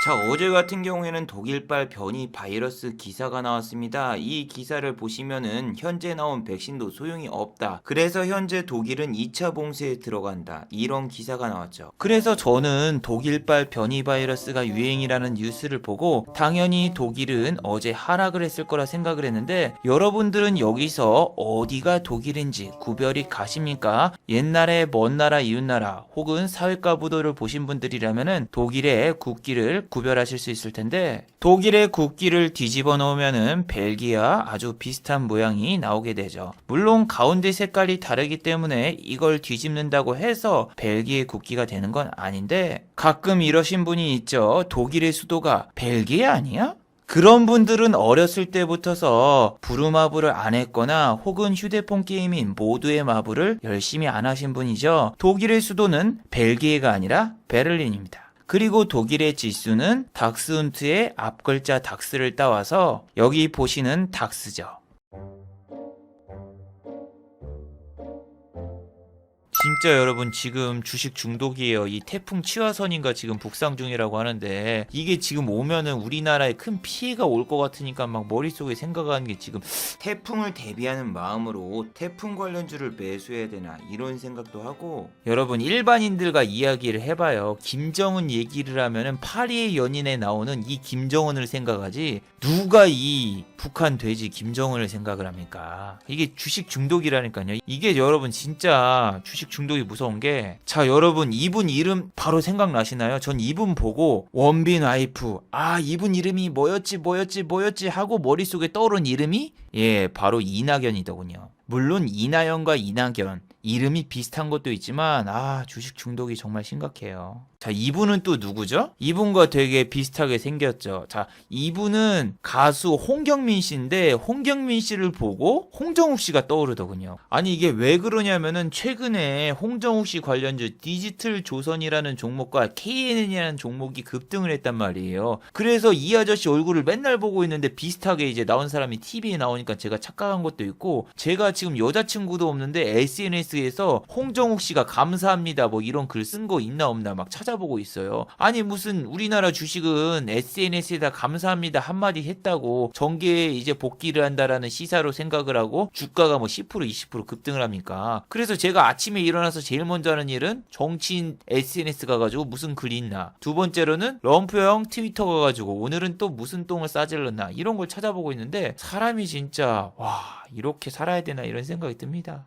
자, 어제 같은 경우에는 독일발 변이 바이러스 기사가 나왔습니다. 이 기사를 보시면은 현재 나온 백신도 소용이 없다. 그래서 현재 독일은 2차 봉쇄에 들어간다. 이런 기사가 나왔죠. 그래서 저는 독일발 변이 바이러스가 유행이라는 뉴스를 보고 당연히 독일은 어제 하락을 했을 거라 생각을 했는데, 여러분들은 여기서 어디가 독일인지 구별이 가십니까? 옛날에 먼 나라 이웃 나라 혹은 사회과 부도를 보신 분들이라면은 독일의 국기를 구별하실 수 있을 텐데, 독일의 국기를 뒤집어 놓으면은 벨기에와 아주 비슷한 모양이 나오게 되죠. 물론 가운데 색깔이 다르기 때문에 이걸 뒤집는다고 해서 벨기에 국기가 되는 건 아닌데, 가끔 이러신 분이 있죠. 독일의 수도가 벨기에 아니야? 그런 분들은 어렸을 때부터서 부루마블을 안 했거나 혹은 휴대폰 게임인 모두의 마블을 열심히 안 하신 분이죠. 독일의 수도는 벨기에가 아니라 베를린입니다. 그리고 독일의 지수는 닥스훈트의 앞글자 닥스를 따와서 여기 보시는 닥스죠. 진짜 여러분 지금 주식 중독이에요. 이 태풍 치화선인가 지금 북상 중이라고 하는데, 이게 지금 오면은 우리나라에 큰 피해가 올 것 같으니까 막 머릿속에 생각하는 게 지금 태풍을 대비하는 마음으로 태풍 관련주를 매수해야 되나 이런 생각도 하고, 여러분 일반인들과 이야기를 해봐요. 김정은 얘기를 하면은 파리의 연인에 나오는 이 김정은을 생각하지 누가 이 북한 돼지 김정은을 생각을 합니까? 이게 주식 중독이라니까요. 이게 여러분 진짜 주식 중독이 무서운 게, 자 여러분 이분 이름 바로 생각나시나요? 전 이분 보고 원빈 와이프, 아 이분 이름이 뭐였지 하고 머릿속에 떠오른 이름이 바로 이낙연이더군요. 물론 이나연과 이낙연 이름이 비슷한 것도 있지만 주식 중독이 정말 심각해요. 자, 이분은 또 누구죠? 이분과 되게 비슷하게 생겼죠. 자, 이분은 가수 홍경민 씨인데, 홍경민 씨를 보고 홍정욱 씨가 떠오르더군요. 아니 이게 왜 그러냐면은 최근에 홍정욱 씨 관련주 디지털 조선이라는 종목과 KNN이라는 종목이 급등을 했단 말이에요. 그래서 이 아저씨 얼굴을 맨날 보고 있는데 비슷하게 이제 나온 사람이 TV에 나오니까 제가 착각한 것도 있고, 제가 지금 여자친구도 없는데 SNS에서 홍정욱 씨가 감사합니다 뭐 이런 글 쓴 거 있나 없나 막 찾아보고 있어요. 아니 무슨 우리나라 주식은 SNS에다 감사합니다 한마디 했다고 정계에 이제 복귀를 한다라는 시사로 생각을 하고 주가가 뭐 10% 20% 급등을 합니까? 그래서 제가 아침에 일어나서 제일 먼저 하는 일은 정치인 SNS 가가지고 무슨 글이 있나, 두 번째로는 럼프형 트위터 가가지고 오늘은 또 무슨 똥을 싸질렀나 이런 걸 찾아보고 있는데, 사람이 진짜 와 이렇게 살아야 되나 이런 생각이 듭니다.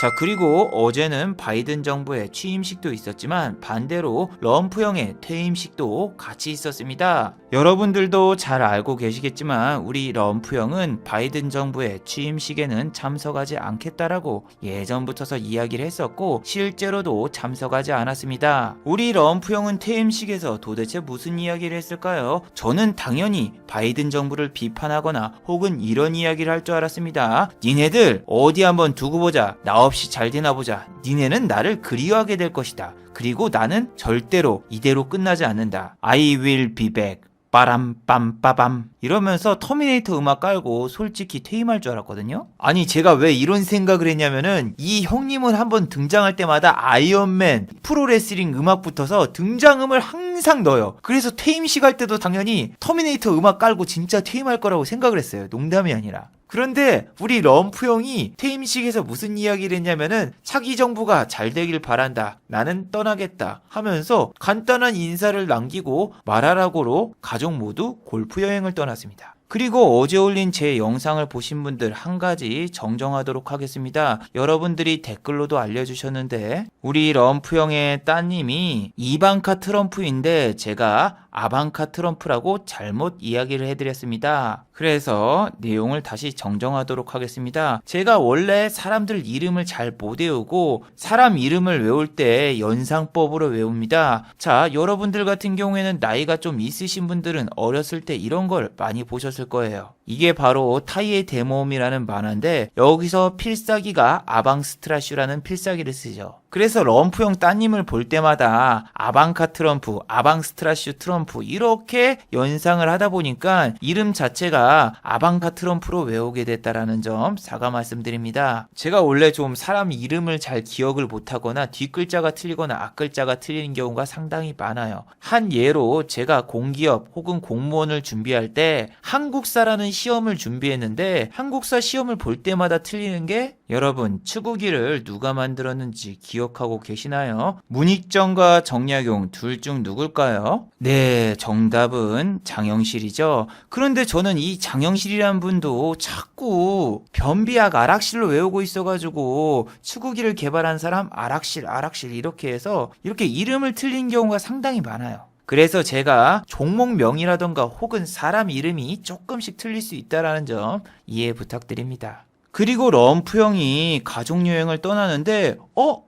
자, 그리고 어제는 바이든 정부의 취임식도 있었지만 반대로 럼프형의 퇴임식도 같이 있었습니다. 여러분들도 잘 알고 계시겠지만 우리 럼프형은 바이든 정부의 취임식에는 참석하지 않겠다라고 예전부터 이야기를 했었고 실제로도 참석하지 않았습니다. 우리 럼프형은 퇴임식에서 도대체 무슨 이야기를 했을까요? 저는 당연히 바이든 정부를 비판하거나 혹은 이런 이야기를 할 줄 알았습니다. 니네들 어디 한번 두고 보자. 나 없이 잘 되나 보자. 니네는 나를 그리워하게 될 것이다. 그리고 나는 절대로 이대로 끝나지 않는다. I will be back. 빠람빰빠밤 이러면서 터미네이터 음악 깔고 솔직히 퇴임할 줄 알았거든요. 아니 제가 왜 이런 생각을 했냐면은, 이 형님은 한번 등장할 때마다 아이언맨 프로레슬링 음악 붙어서 등장음을 항상 넣어요. 그래서 퇴임식 할 때도 당연히 터미네이터 음악 깔고 진짜 퇴임할 거라고 생각을 했어요. 농담이 아니라. 그런데 우리 럼프 형이 퇴임식에서 무슨 이야기를 했냐면은, 차기 정부가 잘 되길 바란다. 나는 떠나겠다. 하면서 간단한 인사를 남기고 말하라고로 가족 모두 골프 여행을 떠났습니다. 그리고 어제 올린 제 영상을 보신 분들 한 가지 정정하도록 하겠습니다. 여러분들이 댓글로도 알려주셨는데 우리 럼프 형의 따님이 이방카 트럼프인데 제가 아방카 트럼프라고 잘못 이야기를 해드렸습니다. 그래서 내용을 다시 정정하도록 하겠습니다. 제가 원래 사람들 이름을 잘 못 외우고 사람 이름을 외울 때 연상법으로 외웁니다. 자, 여러분들 같은 경우에는 나이가 좀 있으신 분들은 어렸을 때 이런 걸 많이 보셨을 거예요. 이게 바로 타이의 대모험이라는 만화인데 여기서 필살기가 아방스트라슈라는 필살기를 쓰죠. 그래서 럼프 형 따님을 볼 때마다 아방카 트럼프, 아방스트라슈 트럼프 이렇게 연상을 하다 보니까 이름 자체가 아방카 트럼프로 외우게 됐다라는 점 사과 말씀드립니다. 제가 원래 좀 사람 이름을 잘 기억을 못하거나 뒷글자가 틀리거나 앞글자가 틀리는 경우가 상당히 많아요. 한 예로 제가 공기업 혹은 공무원을 준비할 때 한국사라는 시험을 준비했는데 한국사 시험을 볼 때마다 틀리는 게 여러분 추구기를 누가 만들었는지 기억하고 계시나요? 문익점과 정약용 둘 중 누굴까요? 네, 정답은 장영실이죠. 그런데 저는 이 장영실이라는 분도 자꾸 변비약 아락실로 외우고 있어가지고 추구기를 개발한 사람 아락실 이렇게 해서 이렇게 이름을 틀린 경우가 상당히 많아요. 그래서 제가 종목명이라던가 혹은 사람 이름이 조금씩 틀릴 수 있다는 점 이해 부탁드립니다. 그리고 럼프 형이 가족여행을 떠나는데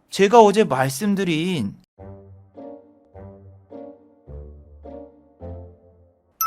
제가 어제 말씀드린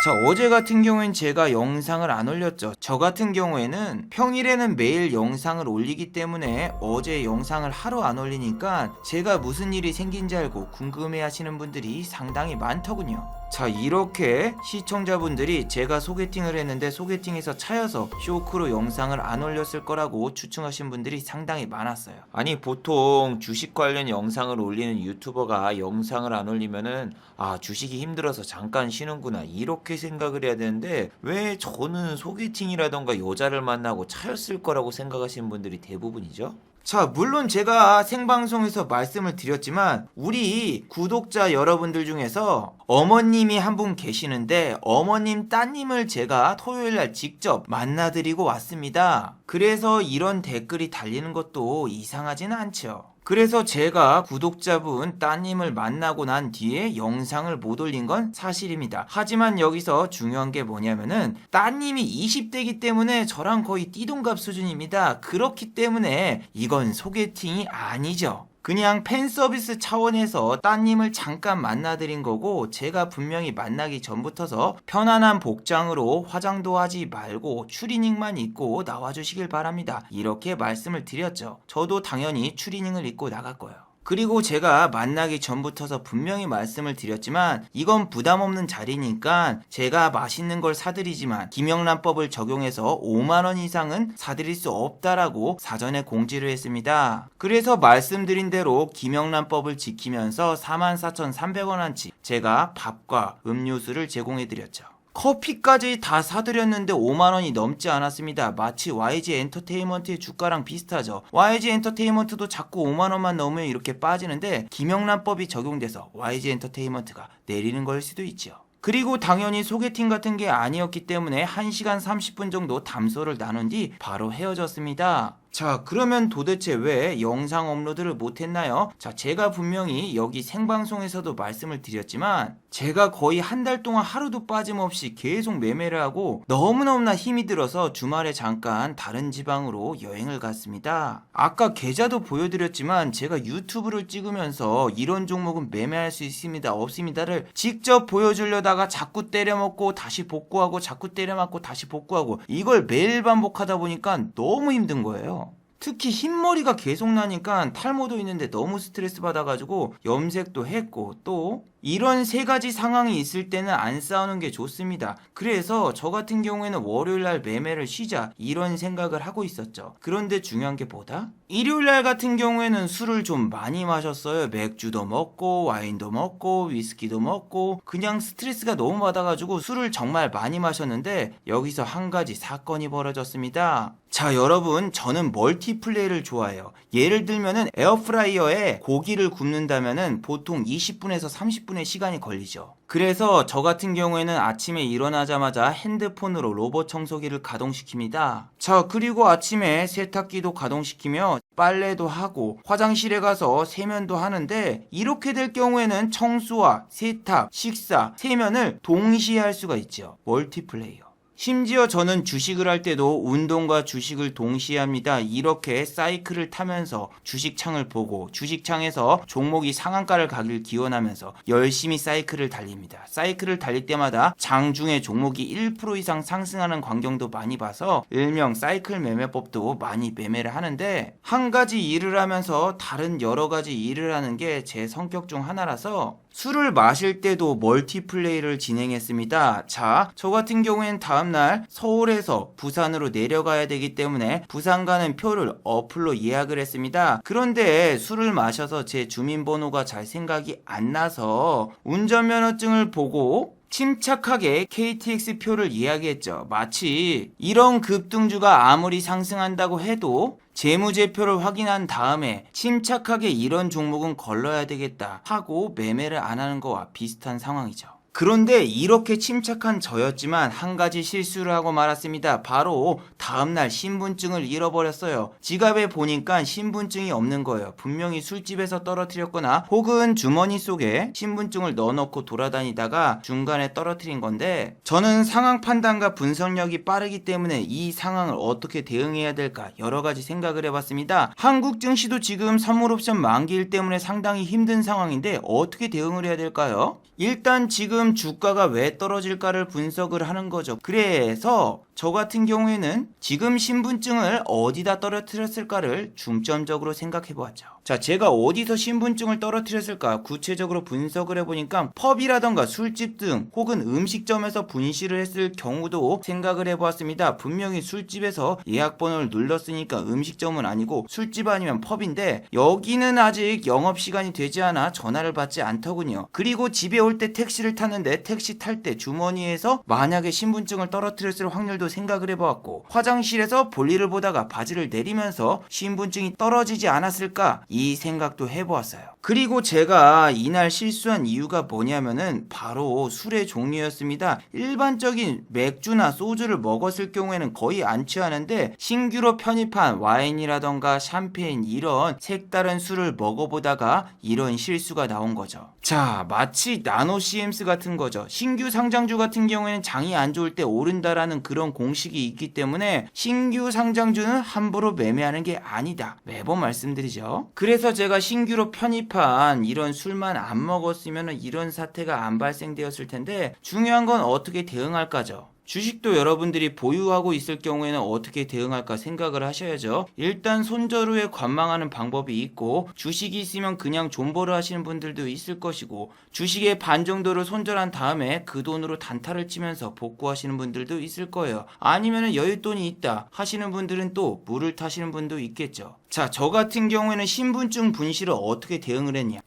자, 어제 같은 경우엔 제가 영상을 안 올렸죠. 저 같은 경우에는 평일에는 매일 영상을 올리기 때문에 어제 영상을 하루 안 올리니까 제가 무슨 일이 생긴지 알고 궁금해 하시는 분들이 상당히 많더군요. 자, 이렇게 시청자분들이 제가 소개팅을 했는데 소개팅에서 차여서 쇼크로 영상을 안 올렸을 거라고 추측하신 분들이 상당히 많았어요. 아니 보통 주식 관련 영상을 올리는 유튜버가 영상을 안 올리면은 주식이 힘들어서 잠깐 쉬는구나 이렇게 생각을 해야 되는데 왜 저는 소개팅이라던가 여자를 만나고 차였을 거라고 생각하시는 분들이 대부분이죠? 자, 물론 제가 생방송에서 말씀을 드렸지만 우리 구독자 여러분들 중에서 어머님이 한 분 계시는데 어머님 따님을 제가 토요일날 직접 만나드리고 왔습니다. 그래서 이런 댓글이 달리는 것도 이상하지는 않죠. 그래서 제가 구독자분 따님을 만나고 난 뒤에 영상을 못 올린 건 사실입니다. 하지만 여기서 중요한 게 뭐냐면은 따님이 20대이기 때문에 저랑 거의 띠동갑 수준입니다. 그렇기 때문에 이건 소개팅이 아니죠. 그냥 팬서비스 차원에서 따님을 잠깐 만나드린 거고 제가 분명히 만나기 전부터서 편안한 복장으로 화장도 하지 말고 추리닝만 입고 나와주시길 바랍니다. 이렇게 말씀을 드렸죠. 저도 당연히 추리닝을 입고 나갈 거예요. 그리고 제가 만나기 전부터서 분명히 말씀을 드렸지만 이건 부담 없는 자리니까 제가 맛있는 걸 사드리지만 김영란법을 적용해서 5만원 이상은 사드릴 수 없다라고 사전에 공지를 했습니다. 그래서 말씀드린 대로 김영란법을 지키면서 44,300원어치 제가 밥과 음료수를 제공해드렸죠. 커피까지 다 사드렸는데 5만원이 넘지 않았습니다. 마치 YG 엔터테인먼트의 주가랑 비슷하죠. YG 엔터테인먼트도 자꾸 5만원만 넘으면 이렇게 빠지는데 김영란법이 적용돼서 YG 엔터테인먼트가 내리는 걸 수도 있죠. 그리고 당연히 소개팅 같은 게 아니었기 때문에 1시간 30분 정도 담소를 나눈 뒤 바로 헤어졌습니다. 자, 그러면 도대체 왜 영상 업로드를 못했나요? 자, 제가 분명히 여기 생방송에서도 말씀을 드렸지만 제가 거의 한 달 동안 하루도 빠짐없이 계속 매매를 하고 너무너무나 힘이 들어서 주말에 잠깐 다른 지방으로 여행을 갔습니다. 아까 계좌도 보여드렸지만 제가 유튜브를 찍으면서 이런 종목은 매매할 수 있습니다 없습니다를 직접 보여주려다가 자꾸 때려먹고 다시 복구하고 자꾸 때려맞고 다시 복구하고 이걸 매일 반복하다 보니까 너무 힘든 거예요. 특히 흰머리가 계속 나니까 탈모도 있는데 너무 스트레스 받아가지고 염색도 했고 또 이런 세 가지 상황이 있을 때는 안 싸우는 게 좋습니다. 그래서 저 같은 경우에는 월요일날 매매를 쉬자 이런 생각을 하고 있었죠. 그런데 중요한 게 뭐다? 일요일날 같은 경우에는 술을 좀 많이 마셨어요. 맥주도 먹고 와인도 먹고 위스키도 먹고 그냥 스트레스가 너무 받아가지고 술을 정말 많이 마셨는데 여기서 한 가지 사건이 벌어졌습니다. 자, 여러분 저는 멀티플레이를 좋아해요. 예를 들면은 에어프라이어에 고기를 굽는다면은 보통 20분에서 30분의 시간이 걸리죠. 그래서 저 같은 경우에는 아침에 일어나자마자 핸드폰으로 로봇 청소기를 가동시킵니다. 자, 그리고 아침에 세탁기도 가동시키며 빨래도 하고 화장실에 가서 세면도 하는데 이렇게 될 경우에는 청소와 세탁, 식사, 세면을 동시에 할 수가 있죠. 멀티플레이어. 심지어 저는 주식을 할 때도 운동과 주식을 동시에 합니다. 이렇게 사이클을 타면서 주식창을 보고 주식창에서 종목이 상한가를 가길 기원하면서 열심히 사이클을 달립니다. 사이클을 달릴 때마다 장중에 종목이 1% 이상 상승하는 광경도 많이 봐서 일명 사이클 매매법도 많이 매매를 하는데, 한 가지 일을 하면서 다른 여러 가지 일을 하는 게 제 성격 중 하나라서 술을 마실 때도 멀티플레이를 진행했습니다. 자, 저 같은 경우에는 다음날 서울에서 부산으로 내려가야 되기 때문에 부산 가는 표를 어플로 예약을 했습니다. 그런데 술을 마셔서 제 주민번호가 잘 생각이 안 나서 운전면허증을 보고 침착하게 KTX 표를 예약했죠. 마치 이런 급등주가 아무리 상승한다고 해도 재무제표를 확인한 다음에 침착하게 이런 종목은 걸러야 되겠다 하고 매매를 안 하는 거와 비슷한 상황이죠. 그런데 이렇게 침착한 저였지만 한 가지 실수를 하고 말았습니다. 바로 다음날 신분증을 잃어버렸어요. 지갑에 보니까 신분증이 없는 거예요. 분명히 술집에서 떨어뜨렸거나 혹은 주머니 속에 신분증을 넣어놓고 돌아다니다가 중간에 떨어뜨린 건데, 저는 상황 판단과 분석력이 빠르기 때문에 이 상황을 어떻게 대응해야 될까 여러 가지 생각을 해봤습니다. 한국 증시도 지금 선물옵션 만기일 때문에 상당히 힘든 상황인데 어떻게 대응을 해야 될까요? 일단 지금 주가가 왜 떨어질까를 분석을 하는 거죠. 그래서 저 같은 경우에는 지금 신분증을 어디다 떨어뜨렸을까를 중점적으로 생각해 보았죠. 자, 제가 어디서 신분증을 떨어뜨렸을까 구체적으로 분석을 해보니까 펍이라던가 술집 등 혹은 음식점에서 분실을 했을 경우도 생각을 해보았습니다. 분명히 술집에서 예약번호를 눌렀으니까 음식점은 아니고 술집 아니면 펍인데 여기는 아직 영업시간이 되지 않아 전화를 받지 않더군요. 그리고 집에 올 때 택시를 탔는데 택시 탈 때 주머니에서 만약에 신분증을 떨어뜨렸을 확률도 생각을 해보았고, 화장실에서 볼일을 보다가 바지를 내리면서 신분증이 떨어지지 않았을까 이 생각도 해보았어요. 그리고 제가 이날 실수한 이유가 뭐냐면은 바로 술의 종류였습니다. 일반적인 맥주나 소주를 먹었을 경우에는 거의 안 취하는데 신규로 편입한 와인이라던가 샴페인 이런 색다른 술을 먹어보다가 이런 실수가 나온 거죠. 자, 마치 나노 CMS 같은 거죠. 신규 상장주 같은 경우에는 장이 안 좋을 때 오른다라는 그런 공식이 있기 때문에 신규 상장주는 함부로 매매하는 게 아니다, 매번 말씀드리죠. 그래서 제가 신규로 편입한 이런 술만 안 먹었으면 이런 사태가 안 발생되었을 텐데, 중요한 건 어떻게 대응할까죠. 주식도 여러분들이 보유하고 있을 경우에는 어떻게 대응할까 생각을 하셔야죠. 일단 손절 후에 관망하는 방법이 있고, 주식이 있으면 그냥 존버를 하시는 분들도 있을 것이고, 주식의 반 정도를 손절한 다음에 그 돈으로 단타를 치면서 복구하시는 분들도 있을 거예요. 아니면 여윳돈이 있다 하시는 분들은 또 물을 타시는 분도 있겠죠. 자, 저 같은 경우에는 신분증 분실을 어떻게 대응을 했냐?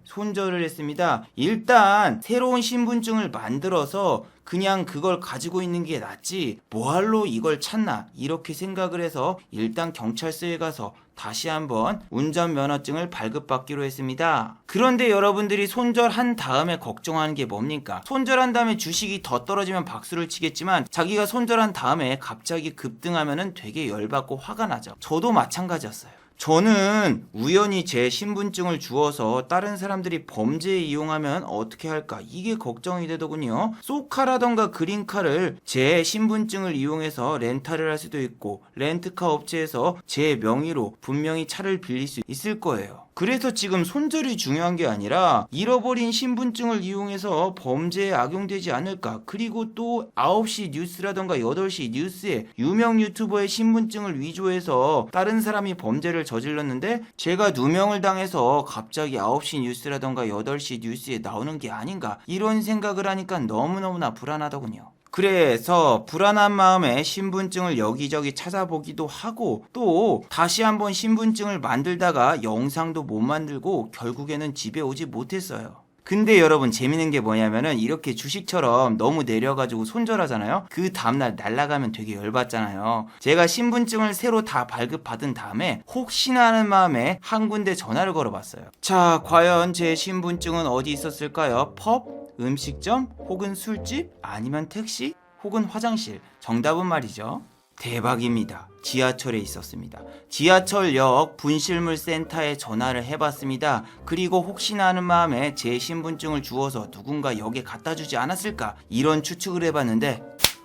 손절을 했습니다. 일단 새로운 신분증을 만들어서 그냥 그걸 가지고 있는 게 낫지 뭐할로 이걸 찾나 이렇게 생각을 해서 일단 경찰서에 가서 다시 한번 운전면허증을 발급받기로 했습니다. 그런데 여러분들이 손절한 다음에 걱정하는 게 뭡니까? 손절한 다음에 주식이 더 떨어지면 박수를 치겠지만 자기가 손절한 다음에 갑자기 급등하면은 되게 열받고 화가 나죠. 저도 마찬가지였어요. 저는 우연히 제 신분증을 주어서 다른 사람들이 범죄에 이용하면 어떻게 할까 이게 걱정이 되더군요. 쏘카라던가 그린카를 제 신분증을 이용해서 렌탈을 할 수도 있고, 렌트카 업체에서 제 명의로 분명히 차를 빌릴 수 있을 거예요. 그래서 지금 손절이 중요한 게 아니라 잃어버린 신분증을 이용해서 범죄에 악용되지 않을까. 그리고 또 9시 뉴스라던가 8시 뉴스에 유명 유튜버의 신분증을 위조해서 다른 사람이 범죄를 저질렀는데 제가 누명을 당해서 갑자기 9시 뉴스라던가 8시 뉴스에 나오는 게 아닌가 이런 생각을 하니까 너무너무나 불안하더군요. 그래서 불안한 마음에 신분증을 여기저기 찾아보기도 하고, 또 다시 한번 신분증을 만들다가 영상도 못 만들고 결국에는 집에 오지 못했어요. 근데 여러분 재밌는 게 뭐냐면은 이렇게 주식처럼 너무 내려가지고 손절하잖아요. 그 다음날 날아가면 되게 열받잖아요. 제가 신분증을 새로 다 발급받은 다음에 혹시나 하는 마음에 한 군데 전화를 걸어봤어요. 자, 과연 제 신분증은 어디 있었을까요? 펍? 음식점? 혹은 술집? 아니면 택시? 혹은 화장실? 정답은 말이죠, 대박입니다. 지하철에 있었습니다. 지하철역 분실물 센터에 전화를 해봤습니다. 그리고 혹시나 하는 마음에 제 신분증을 주어서 누군가 역에 갖다 주지 않았을까 이런 추측을 해봤는데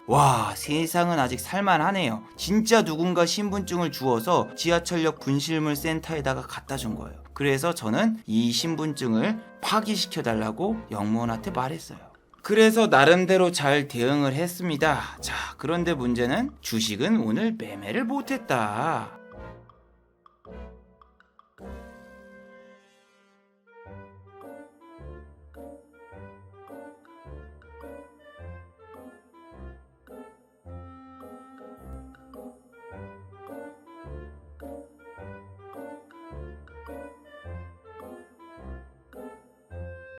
와, 세상은 아직 살만하네요. 진짜 누군가 신분증을 주어서 지하철역 분실물 센터에다가 갖다 준 거예요. 그래서 저는 이 신분증을 파기시켜달라고 영무원한테 말했어요. 그래서 나름대로 잘 대응을 했습니다. 자, 그런데 문제는 주식은 오늘 매매를 못했다.